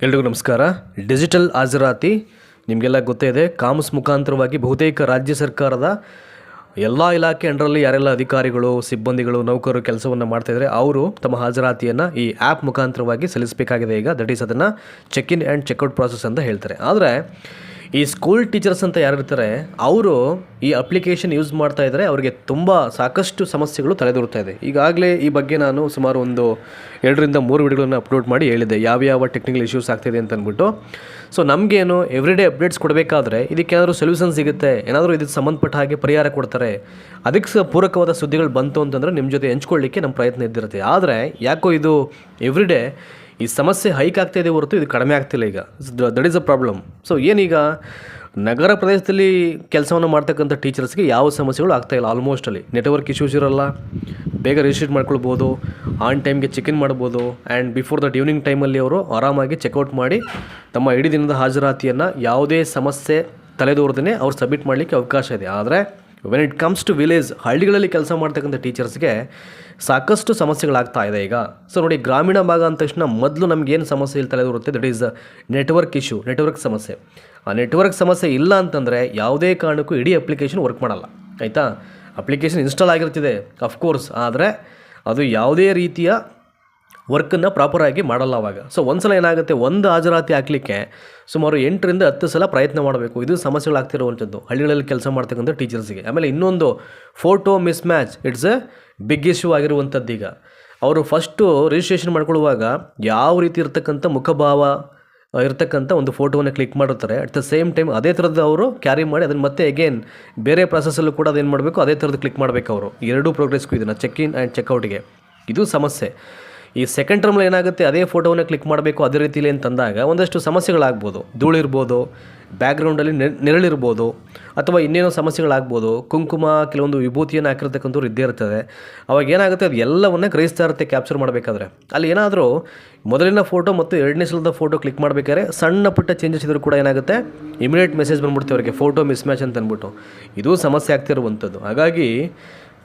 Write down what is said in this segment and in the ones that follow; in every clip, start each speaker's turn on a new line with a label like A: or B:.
A: ಎಲ್ರಿಗೂ ನಮಸ್ಕಾರ. ಡಿಜಿಟಲ್ ಹಾಜರಾತಿ ನಿಮಗೆಲ್ಲ ಗೊತ್ತೇ ಇದೆ. ಕಾಮಸ್ ಮುಖಾಂತರವಾಗಿ ಬಹುತೇಕ ರಾಜ್ಯ ಸರ್ಕಾರದ ಎಲ್ಲ ಇಲಾಖೆ ಅಂಡರಲ್ಲಿ ಯಾರೆಲ್ಲ ಅಧಿಕಾರಿಗಳು, ಸಿಬ್ಬಂದಿಗಳು, ನೌಕರರು ಕೆಲಸವನ್ನು ಮಾಡ್ತಾಯಿದ್ದಾರೆ ಅವರು ತಮ್ಮ ಹಾಜರಾತಿಯನ್ನು ಈ ಆ್ಯಪ್ ಮುಖಾಂತರವಾಗಿ ಸಲ್ಲಿಸಬೇಕಾಗಿದೆ. ಈಗ ದಟ್ ಈಸ್ ಅದನ್ನು check in and checkout process ಅಂತ ಹೇಳ್ತಾರೆ. ಆದರೆ ಈ ಸ್ಕೂಲ್ ಟೀಚರ್ಸ್ ಅಂತ ಯಾರಿರ್ತಾರೆ ಅವರು ಈ ಅಪ್ಲಿಕೇಶನ್ ಯೂಸ್ ಮಾಡ್ತಾ ಇದ್ದಾರೆ. ಅವರಿಗೆ ತುಂಬ ಸಾಕಷ್ಟು ಸಮಸ್ಯೆಗಳು ತಲೆದೋರ್ತಾ ಇದೆ. ಈಗಾಗಲೇ ಈ ಬಗ್ಗೆ ನಾನು ಸುಮಾರು ಒಂದು 2 ರಿಂದ 3 ವಿಡಿಯೋಗಳನ್ನು ಅಪ್ಲೋಡ್ ಮಾಡಿ ಹೇಳಿದ್ದೆ ಯಾವ್ಯಾವ ಟೆಕ್ನಿಕಲ್ ಇಶ್ಯೂಸ್ ಆಗ್ತಾಯಿದೆ ಅಂತ ಅಂದ್ಬಿಟ್ಟು. ಸೊ ನಮಗೇನು ಎವ್ರಿಡೇ ಅಪ್ಡೇಟ್ಸ್ ಕೊಡಬೇಕಾದ್ರೆ ಇದಕ್ಕೇನಾದರೂ ಸೊಲ್ಯೂಷನ್ ಸಿಗುತ್ತೆ, ಏನಾದರೂ ಇದಕ್ಕೆ ಸಂಬಂಧಪಟ್ಟ ಹಾಗೆ ಪರಿಹಾರ ಕೊಡ್ತಾರೆ, ಅದಕ್ಕೆ ಪೂರಕವಾದ ಸುದ್ದಿಗಳು ಬಂತು ಅಂತಂದರೆ ನಿಮ್ಮ ಜೊತೆ ಹಂಚ್ಕೊಳ್ಳಿಕ್ಕೆ ನಮ್ಮ ಪ್ರಯತ್ನ ಇದ್ದಿರುತ್ತೆ. ಆದರೆ ಯಾಕೋ ಇದು ಎವ್ರಿಡೇ ಈ ಸಮಸ್ಯೆ ಹೈಕ್ ಆಗ್ತಾಯಿದೆ ಹೊರತು ಇದು ಕಡಿಮೆ ಆಗ್ತಿಲ್ಲ. ಈಗ that is a problem. So ಏನೀಗ ನಗರ ಪ್ರದೇಶದಲ್ಲಿ ಕೆಲಸವನ್ನು ಮಾಡ್ತಕ್ಕಂಥ ಟೀಚರ್ಸ್ಗೆ ಯಾವ ಸಮಸ್ಯೆಗಳು ಆಗ್ತಾಯಿಲ್ಲ. ಆಲ್ಮೋಸ್ಟ್ ಅಲ್ಲಿ ನೆಟ್ವರ್ಕ್ ಇಶ್ಯೂಸ್ ಇರೋಲ್ಲ, ಬೇಗ ರಿಜಿಸ್ಟ್ರೇಟ್ ಮಾಡ್ಕೊಳ್ಬೋದು, ಆನ್ ಟೈಮ್ಗೆ ಚೆಕ್ ಇನ್ ಮಾಡ್ಬೋದು, ಆ್ಯಂಡ್ ಬಿಫೋರ್ ದಟ್ ಈವ್ನಿಂಗ್ ಟೈಮಲ್ಲಿ ಅವರು ಆರಾಮಾಗಿ ಚೆಕ್ಔಟ್ ಮಾಡಿ ತಮ್ಮ ಇಡೀ ದಿನದ ಹಾಜರಾತಿಯನ್ನು ಯಾವುದೇ ಸಮಸ್ಯೆ ತಲೆದೋರ್ದೇ ಅವ್ರು ಸಬ್ಮಿಟ್ ಮಾಡಲಿಕ್ಕೆ ಅವಕಾಶ ಇದೆ. ಆದರೆ when it comes to village, ಹಳ್ಳಿಗಳಲ್ಲಿ ಕೆಲಸ ಮಾಡ್ತಕ್ಕಂಥ ಟೀಚರ್ಸ್ಗೆ ಸಾಕಷ್ಟು ಸಮಸ್ಯೆಗಳಾಗ್ತಾ ಇದೆ ಈಗ. ಸೊ ನೋಡಿ, ಗ್ರಾಮೀಣ ಭಾಗ ಅಂದ ತಕ್ಷಣ ಮೊದಲು ನಮಗೇನು ಸಮಸ್ಯೆ ಇಲ್ಲಿ ತಲೆದೋರುತ್ತೆ, that is network issue, network ಸಮಸ್ಯೆ. ಆ ನೆಟ್ವರ್ಕ್ ಸಮಸ್ಯೆ ಇಲ್ಲ ಅಂತಂದರೆ ಯಾವುದೇ ಕಾರಣಕ್ಕೂ ಇಡೀ ಅಪ್ಲಿಕೇಶನ್ ವರ್ಕ್ ಮಾಡಲ್ಲ. ಆಯಿತಾ, ಅಪ್ಲಿಕೇಶನ್ ಇನ್ಸ್ಟಾಲ್ ಆಗಿರ್ತಿದೆ ಅಫ್ಕೋರ್ಸ್, ಆದರೆ ಅದು ಯಾವುದೇ ರೀತಿಯ ವರ್ಕನ್ನು ಪ್ರಾಪರಾಗಿ ಮಾಡಲ್ಲ ಅವಾಗ. ಸೊ ಒಂದ್ಸಲ ಏನಾಗುತ್ತೆ, ಒಂದು ಹಾಜರಾತಿ ಹಾಕಲಿಕ್ಕೆ ಸುಮಾರು 8 ರಿಂದ 10 ಸಲ ಪ್ರಯತ್ನ ಮಾಡಬೇಕು. ಇದು ಸಮಸ್ಯೆಗಳಾಗ್ತಿರುವಂಥದ್ದು ಹಳ್ಳಿಗಳಲ್ಲಿ ಕೆಲಸ ಮಾಡ್ತಕ್ಕಂಥ ಟೀಚರ್ಸಿಗೆ. ಆಮೇಲೆ ಇನ್ನೊಂದು photo mismatch, it's a big issue ಆಗಿರುವಂಥದ್ದು. ಈಗ ಅವರು ಫಸ್ಟು ರಿಜಿಸ್ಟ್ರೇಷನ್ ಮಾಡ್ಕೊಳ್ಳುವಾಗ ಯಾವ ರೀತಿ ಇರ್ತಕ್ಕಂಥ ಮುಖಭಾವ ಇರ್ತಕ್ಕಂಥ ಒಂದು ಫೋಟೋವನ್ನು ಕ್ಲಿಕ್ ಮಾಡಿರ್ತಾರೆ, ಅಟ್ ದ ಸೇಮ್ ಟೈಮ್ ಅದೇ ಥರದ್ದು ಅವರು ಕ್ಯಾರಿ ಮಾಡಿ ಅದನ್ನು ಮತ್ತೆ ಅಗೇನ್ ಬೇರೆ ಪ್ರಾಸೆಸಲ್ಲೂ ಕೂಡ ಅದೇನು ಮಾಡಬೇಕು, ಅದೇ ಥರದ್ದು ಕ್ಲಿಕ್ ಮಾಡಬೇಕು ಅವರು. ಎರಡೂ ಪ್ರೋಗ್ರೆಸ್ಗೂ ಇದನ್ನು ಚೆಕ್ ಇನ್ ಆ್ಯಂಡ್ ಚೆಕ್ಔಟ್ಗೆ ಇದು ಸಮಸ್ಯೆ. ಈ ಸೆಕೆಂಡ್ ಟರ್ಮಲ್ಲಿ ಏನಾಗುತ್ತೆ, ಅದೇ ಫೋಟೋವನ್ನು ಕ್ಲಿಕ್ ಮಾಡಬೇಕು ಅದೇ ರೀತಿಲಿ ಅಂತಂದಾಗ ಒಂದಷ್ಟು ಸಮಸ್ಯೆಗಳಾಗ್ಬೋದು. ಧೂಳಿರ್ಬೋದು, ಬ್ಯಾಕ್ಗ್ರೌಂಡಲ್ಲಿ ನೆರಳಿರ್ಬೋದು, ಅಥವಾ ಇನ್ನೇನೋ ಸಮಸ್ಯೆಗಳಾಗ್ಬೋದು. ಕುಂಕುಮ, ಕೆಲವೊಂದು ವಿಭೂತಿಯನ್ನು ಹಾಕಿರ್ತಕ್ಕಂಥವ್ರು ಇದ್ದೇ ಇರ್ತದೆ. ಅವಾಗ ಏನಾಗುತ್ತೆ, ಅದು ಎಲ್ಲವನ್ನೇ ಗ್ರಹಿಸ್ತಾ ಇರುತ್ತೆ ಕ್ಯಾಪ್ಚರ್ ಮಾಡಬೇಕಾದ್ರೆ. ಅಲ್ಲಿ ಏನಾದರೂ ಮೊದಲಿನ ಫೋಟೋ ಮತ್ತು 2ನೇ ಸಲದ ಫೋಟೋ ಕ್ಲಿಕ್ ಮಾಡಬೇಕಾದ್ರೆ ಸಣ್ಣ ಪುಟ್ಟ ಚೇಂಜಸ್ ಇದ್ರೂ ಕೂಡ ಏನಾಗುತ್ತೆ, ಇಮಿಡಿಯೇಟ್ ಮೆಸೇಜ್ ಬಂದ್ಬಿಡ್ತೀವಿ ಅವರಿಗೆ, ಫೋಟೋ ಮಿಸ್ ಮ್ಯಾಚ್ ಅಂತ ಅಂದ್ಬಿಟ್ಟು. ಇದು ಸಮಸ್ಯೆ ಆಗ್ತಿರುವಂಥದ್ದು. ಹಾಗಾಗಿ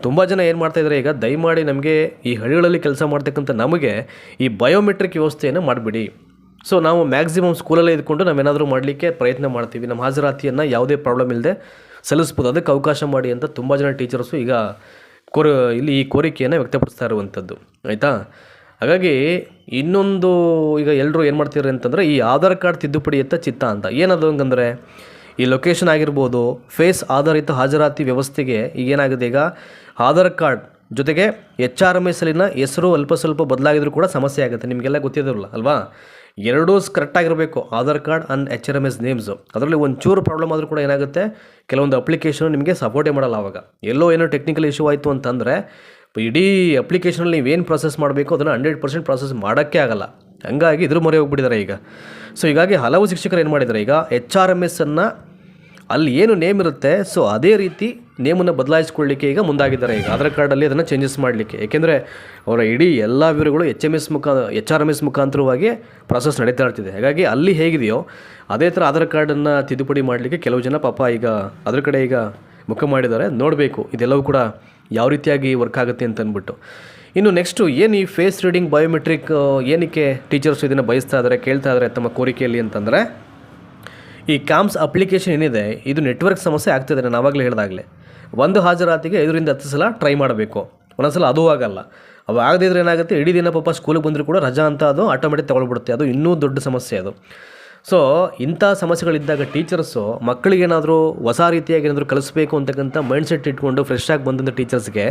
A: ತುಂಬ ಜನ ಏನು ಮಾಡ್ತಾಯಿದ್ದಾರೆ, ಈಗ ದಯಮಾಡಿ ನಮಗೆ ಈ ಹಳ್ಳಿಗಳಲ್ಲಿ ಕೆಲಸ ಮಾಡ್ತಕ್ಕಂಥ ನಮಗೆ ಈ ಬಯೋಮೆಟ್ರಿಕ್ ವ್ಯವಸ್ಥೆಯನ್ನು ಮಾಡಿಬಿಡಿ. ಸೊ ನಾವು ಮ್ಯಾಕ್ಸಿಮಮ್ ಸ್ಕೂಲಲ್ಲೇ ಇದ್ಕೊಂಡು ನಾವೇನಾದರೂ ಮಾಡಲಿಕ್ಕೆ ಪ್ರಯತ್ನ ಮಾಡ್ತೀವಿ, ನಮ್ಮ ಹಾಜರಾತಿಯನ್ನು ಯಾವುದೇ ಪ್ರಾಬ್ಲಮ್ ಇಲ್ಲದೆ ಸಲ್ಲಿಸ್ಬೋದು, ಅದಕ್ಕೆ ಅವಕಾಶ ಮಾಡಿ ಅಂತ ತುಂಬ ಜನ ಟೀಚರ್ಸು ಈಗ ಇಲ್ಲಿ ಈ ಕೋರಿಕೆಯನ್ನು ವ್ಯಕ್ತಪಡಿಸ್ತಾ ಇರುವಂಥದ್ದು. ಆಯಿತಾ, ಹಾಗಾಗಿ ಇನ್ನೊಂದು ಈಗ ಎಲ್ಲರೂ ಏನು ಮಾಡ್ತಿದ್ದಾರೆ ಅಂತಂದರೆ ಈ ಆಧಾರ್ ಕಾರ್ಡ್ ತಿದ್ದುಪಡಿ ಎತ್ತ ಚಿತ್ತ ಅಂತ. ಏನದು ಹಂಗಂದರೆ ಈ ಲೊಕೇಶನ್ ಆಗಿರ್ಬೋದು, ಫೇಸ್ ಆಧಾರಿತ ಹಾಜರಾತಿ ವ್ಯವಸ್ಥೆಗೆ ಈಗೇನಾಗಿದೆ, ಈಗ ಆಧಾರ್ ಕಾರ್ಡ್ ಜೊತೆಗೆ HRMS ಅಲ್ಲಿನ ಹೆಸರು ಅಲ್ಪ ಸ್ವಲ್ಪ ಬದಲಾಗಿದ್ರೂ ಕೂಡ ಸಮಸ್ಯೆ ಆಗುತ್ತೆ. ನಿಮಗೆಲ್ಲ ಗೊತ್ತಿರೋಲ್ಲ ಅಲ್ವಾ, ಎರಡೂ ಕರೆಕ್ಟಾಗಿರಬೇಕು, Aadhaar card and HRMS names. ಅದರಲ್ಲಿ ಒಂಚೂರು ಪ್ರಾಬ್ಲಮ್ ಆದರೂ ಕೂಡ ಏನಾಗುತ್ತೆ, ಕೆಲವೊಂದು ಅಪ್ಲಿಕೇಶನ್ ನಿಮಗೆ ಸಪೋರ್ಟೇ ಮಾಡಲ್ಲ. ಆವಾಗ ಎಲ್ಲೋ ಏನೋ ಟೆಕ್ನಿಕಲ್ ಇಶ್ಯೂ ಆಯಿತು ಅಂತಂದರೆ ಇಡೀ ಅಪ್ಲಿಕೇಶನಲ್ಲಿ ನೀವೇನು ಪ್ರಾಸೆಸ್ ಮಾಡಬೇಕು ಅದನ್ನು 100% ಪ್ರಾಸೆಸ್ ಮಾಡೋಕ್ಕೆ ಆಗಲ್ಲ. ಹಂಗಾಗಿ ಇದ್ರ ಮೊರೆ ಹೋಗ್ಬಿಟ್ಟಿದ್ದಾರೆ ಈಗ. ಸೊ ಹೀಗಾಗಿ ಹಲವು ಶಿಕ್ಷಕರು ಏನು ಮಾಡಿದ್ದಾರೆ, ಈಗ HRMS ಅನ್ನು ಅಲ್ಲಿ ಏನು ನೇಮ್ ಇರುತ್ತೆ ಸೊ ಅದೇ ರೀತಿ ನೇಮನ್ನು ಬದಲಾಯಿಸ್ಕೊಳ್ಳಿಕ್ಕೆ ಈಗ ಮುಂದಾಗಿದ್ದಾರೆ. ಈಗ ಆಧಾರ್ ಕಾರ್ಡಲ್ಲಿ ಅದನ್ನು ಚೇಂಜಸ್ ಮಾಡಲಿಕ್ಕೆ, ಏಕೆಂದರೆ ಅವರ ಇಡೀ ಎಲ್ಲ ವಿವರಗಳು HRMS ಮುಖಾಂತರವಾಗಿ ಪ್ರಾಸೆಸ್ ನಡೀತಾ ಇರ್ತಿದೆ. ಹಾಗಾಗಿ ಅಲ್ಲಿ ಹೇಗಿದೆಯೋ ಅದೇ ಥರ ಆಧಾರ್ ಕಾರ್ಡನ್ನು ತಿದ್ದುಪಡಿ ಮಾಡಲಿಕ್ಕೆ ಕೆಲವು ಜನ ಪಾಪ ಈಗ ಅದ್ರ ಕಡೆ ಈಗ ಮುಖ ಮಾಡಿದ್ದಾರೆ. ನೋಡಬೇಕು ಇದೆಲ್ಲವೂ ಕೂಡ ಯಾವ ರೀತಿಯಾಗಿ ವರ್ಕ್ ಆಗುತ್ತೆ ಅಂತ ಅಂದ್ಬಿಟ್ಟು. ಇನ್ನು ನೆಕ್ಸ್ಟು ಏನು ಈ ಫೇಸ್ ರೀಡಿಂಗ್ ಬಯೋಮೆಟ್ರಿಕ್ ಏನಕ್ಕೆ ಟೀಚರ್ಸ್ ಇದನ್ನು ಬಯಸ್ತಾ ಇದ್ದಾರೆ, ಕೇಳ್ತಾ ಇದ್ದಾರೆ ತಮ್ಮ ಕೋರಿಕೆಯಲ್ಲಿ ಅಂತಂದರೆ, ಈ ಕಾಮ್ಸ್ ಅಪ್ಲಿಕೇಶನ್ ಏನಿದೆ ಇದು ನೆಟ್ವರ್ಕ್ ಸಮಸ್ಯೆ ಆಗ್ತಿದೆ. ನಾನು ಆವಾಗಲೇ ಹೇಳಿದಾಗಲೇ ಒಂದು ಹಾಜರಾತಿಗೆ 5 ರಿಂದ 10 ಸಲ ಟ್ರೈ ಮಾಡಬೇಕು. ಒಂದೊಂದ್ಸಲ ಅದು ಆಗಲ್ಲ. ಅವು ಆಗದಿದ್ರೆ ಏನಾಗುತ್ತೆ, ಇಡೀ ದಿನ ಪಾಪ ಸ್ಕೂಲಿಗೆ ಬಂದರೂ ಕೂಡ ರಜಾ ಅಂತ ಅದು ಆಟೋಮೆಟಿಕ್ ತೊಗೊಳ್ಬಿಡುತ್ತೆ. ಅದು ಇನ್ನೂ ದೊಡ್ಡ ಸಮಸ್ಯೆ ಅದು. ಸೊ ಇಂಥ ಸಮಸ್ಯೆಗಳಿದ್ದಾಗ ಟೀಚರ್ಸು ಮಕ್ಕಳಿಗೇನಾದರೂ ಹೊಸ ರೀತಿಯಾಗಿ ಏನಾದರೂ ಕಲಿಸ್ಬೇಕು ಅಂತಕ್ಕಂಥ ಮೈಂಡ್ಸೆಟ್ ಇಟ್ಕೊಂಡು ಫ್ರೆಶ್ ಆಗಿ ಬಂದಂಥ ಟೀಚರ್ಸ್ಗೆ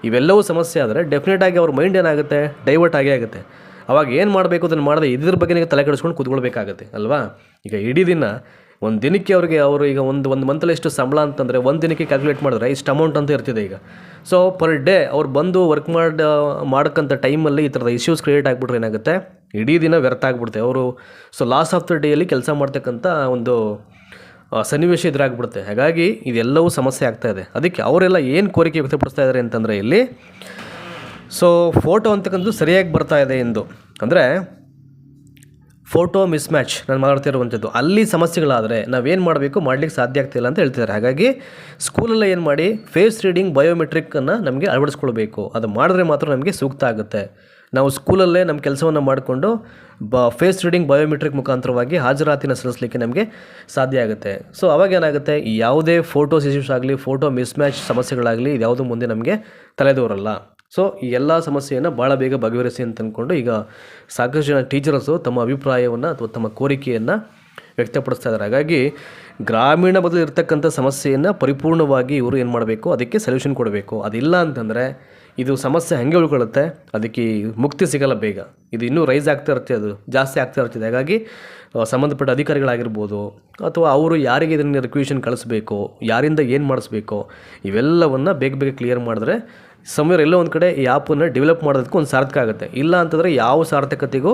A: ಇವೆಲ್ಲವೂ ಸಮಸ್ಯೆ ಆದರೆ ಡೆಫಿನೆಟಾಗಿ ಅವ್ರ ಮೈಂಡ್ ಏನಾಗುತ್ತೆ, ಡೈವರ್ಟ್ ಆಗೇ ಆಗುತ್ತೆ. ಅವಾಗ ಏನು ಮಾಡಬೇಕು ಅದನ್ನು ಮಾಡದೆ ಇದ್ರ ಬಗ್ಗೆ ನೀವು ತಲೆ ಕೆಡಿಸ್ಕೊಂಡು ಕೂತ್ಕೊಳ್ಬೇಕಾಗತ್ತೆ ಅಲ್ವಾ. ಈಗ ಇಡೀ ದಿನ ಒಂದು ದಿನಕ್ಕೆ ಅವರು ಈಗ ಒಂದು ಮಂತಲ್ಲಿ ಎಷ್ಟು ಸಂಬಳ ಅಂತಂದರೆ ಒಂದು ದಿನಕ್ಕೆ ಕ್ಯಾಲ್ಕುಲೇಟ್ ಮಾಡಿದ್ರೆ ಇಷ್ಟು ಅಮೌಂಟ್ ಅಂತ ಇರ್ತಿದೆ ಈಗ. ಸೊ ಪರ್ ಡೇ ಅವ್ರು ಬಂದು ವರ್ಕ್ ಮಾಡೋಕ್ಕಂಥ ಟೈಮಲ್ಲಿ ಈ ಥರದ ಇಶ್ಯೂಸ್ ಕ್ರಿಯೇಟ್ ಆಗಿಬಿಟ್ರೆ ಏನಾಗುತ್ತೆ, ಇಡೀ ದಿನ ವ್ಯರ್ಥ ಆಗಿಬಿಡುತ್ತೆ ಅವರು. ಸೊ ಲಾಸ್ ಆಫ್ ದ ಡೇಯಲ್ಲಿ ಕೆಲಸ ಮಾಡ್ತಕ್ಕಂಥ ಒಂದು ಸನ್ನಿವೇಶ ಎದುರಾಗ್ಬಿಡುತ್ತೆ. ಹಾಗಾಗಿ ಇದೆಲ್ಲವೂ ಸಮಸ್ಯೆ ಆಗ್ತಾಯಿದೆ. ಅದಕ್ಕೆ ಅವರೆಲ್ಲ ಏನು ಕೋರಿಕೆ ವ್ಯಕ್ತಪಡಿಸ್ತಾ ಇದ್ದಾರೆ ಅಂತಂದರೆ ಇಲ್ಲಿ, ಸೊ ಫೋಟೋ ಅಂತಕ್ಕಂಥದ್ದು ಸರಿಯಾಗಿ ಬರ್ತಾ ಇದೆ ಎಂದು, ಅಂದರೆ ಫೋಟೋ ಮಿಸ್ ಮ್ಯಾಚ್ ನಾನು ಮಾತಾಡ್ತಿರುವಂಥದ್ದು, ಅಲ್ಲಿ ಸಮಸ್ಯೆಗಳಾದರೆ ನಾವೇನು ಮಾಡಬೇಕು, ಮಾಡಲಿಕ್ಕೆ ಸಾಧ್ಯ ಆಗ್ತಿಲ್ಲ ಅಂತ ಹೇಳ್ತಿದ್ದಾರೆ. ಹಾಗಾಗಿ ಸ್ಕೂಲಲ್ಲೇ ಏನು ಮಾಡಿ, ಫೇಸ್ ರೀಡಿಂಗ್ ಬಯೋಮೆಟ್ರಿಕ್ಕನ್ನು ನಮಗೆ ಅಳವಡಿಸ್ಕೊಳ್ಬೇಕು. ಅದು ಮಾಡಿದ್ರೆ ಮಾತ್ರ ನಮಗೆ ಸೂಕ್ತ ಆಗುತ್ತೆ. ನಾವು ಸ್ಕೂಲಲ್ಲೇ ನಮ್ಮ ಕೆಲಸವನ್ನು ಮಾಡಿಕೊಂಡು ಫೇಸ್ ರೀಡಿಂಗ್ ಬಯೋಮೆಟ್ರಿಕ್ ಮುಖಾಂತರವಾಗಿ ಹಾಜರಾತಿನ ಸಲ್ಲಿಸಲಿಕ್ಕೆ ನಮಗೆ ಸಾಧ್ಯ ಆಗುತ್ತೆ. ಸೊ ಅವಾಗ ಏನಾಗುತ್ತೆ, ಯಾವುದೇ ಫೋಟೋಸ್ ಇಶ್ಯೂಸ್ ಆಗಲಿ, ಫೋಟೋ ಮಿಸ್ಮ್ಯಾಚ್ ಸಮಸ್ಯೆಗಳಾಗಲಿ ಇದ್ಯಾವುದು ಮುಂದೆ ನಮಗೆ ತಲೆದೋರಲ್ಲ. ಸೊ ಈ ಎಲ್ಲ ಸಮಸ್ಯೆಯನ್ನು ಭಾಳ ಬೇಗ ಬಗೆಹರಿಸಿ ಅಂತ ಅಂದ್ಕೊಂಡು ಈಗ ಸಾಕಷ್ಟು ಜನ ಟೀಚರ್ಸು ತಮ್ಮ ಅಭಿಪ್ರಾಯವನ್ನು ಅಥವಾ ತಮ್ಮ ಕೋರಿಕೆಯನ್ನು ವ್ಯಕ್ತಪಡಿಸ್ತಾ ಇದ್ದಾರೆ. ಹಾಗಾಗಿ ಗ್ರಾಮೀಣ ಭಾಗದಲ್ಲಿ ಇರ್ತಕ್ಕಂಥ ಸಮಸ್ಯೆಯನ್ನು ಪರಿಪೂರ್ಣವಾಗಿ ಇವರು ಏನು ಮಾಡಬೇಕು, ಅದಕ್ಕೆ ಸೊಲ್ಯೂಷನ್ ಕೊಡಬೇಕು. ಅದಿಲ್ಲ ಅಂತಂದರೆ ಇದು ಸಮಸ್ಯೆ ಹಾಗೆ ಉಳ್ಕೊಳ್ಳುತ್ತೆ, ಅದಕ್ಕೆ ಮುಕ್ತಿ ಸಿಗಲ್ಲ ಬೇಗ. ಇದು ಇನ್ನೂ ರೈಸ್ ಆಗ್ತಾ ಇರುತ್ತೆ, ಅದು ಜಾಸ್ತಿ ಆಗ್ತಾ ಇರ್ತದೆ. ಹಾಗಾಗಿ ಸಂಬಂಧಪಟ್ಟ ಅಧಿಕಾರಿಗಳಾಗಿರ್ಬೋದು ಅಥವಾ ಅವರು ಯಾರಿಗೆ ಇದನ್ನು ರಿಕ್ವೆಷನ್ ಕಳಿಸ್ಬೇಕು, ಯಾರಿಂದ ಏನು ಮಾಡಿಸ್ಬೇಕು, ಇವೆಲ್ಲವನ್ನು ಬೇಗ ಬೇಗ ಕ್ಲಿಯರ್ ಮಾಡಿದ್ರೆ ಸಮಯ ಎಲ್ಲೋ ಒಂದು ಕಡೆ ಈ ಆ್ಯಪನ್ನು ಡೆವಲಪ್ ಮಾಡೋದಕ್ಕೂ ಒಂದು ಸಾರ್ಥಕ ಆಗುತ್ತೆ. ಇಲ್ಲ ಅಂತಂದರೆ ಯಾವ ಸಾರ್ಥಕತೆಗೂ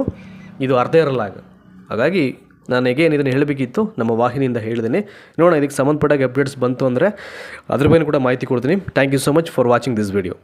A: ಇದು ಅರ್ಥ ಇರಲ್ಲ. ಹಾಗಾಗಿ ನಾನು ಹೇಗೇನು ಇದನ್ನು ಹೇಳಬೇಕಿತ್ತು ನಮ್ಮ ವಾಹಿನಿಯಿಂದ ಹೇಳಿದ್ದೀನಿ. ನೋಡೋಣ ಇದಕ್ಕೆ ಸಂಬಂಧಪಟ್ಟಾಗ ಅಪ್ಡೇಟ್ಸ್ ಬಂತು ಅಂದರೆ ಅದ್ರ ಬಗ್ಗೆ ಕೂಡ ಮಾಹಿತಿ ಕೊಡ್ತೀನಿ. Thank you so much for watching this video.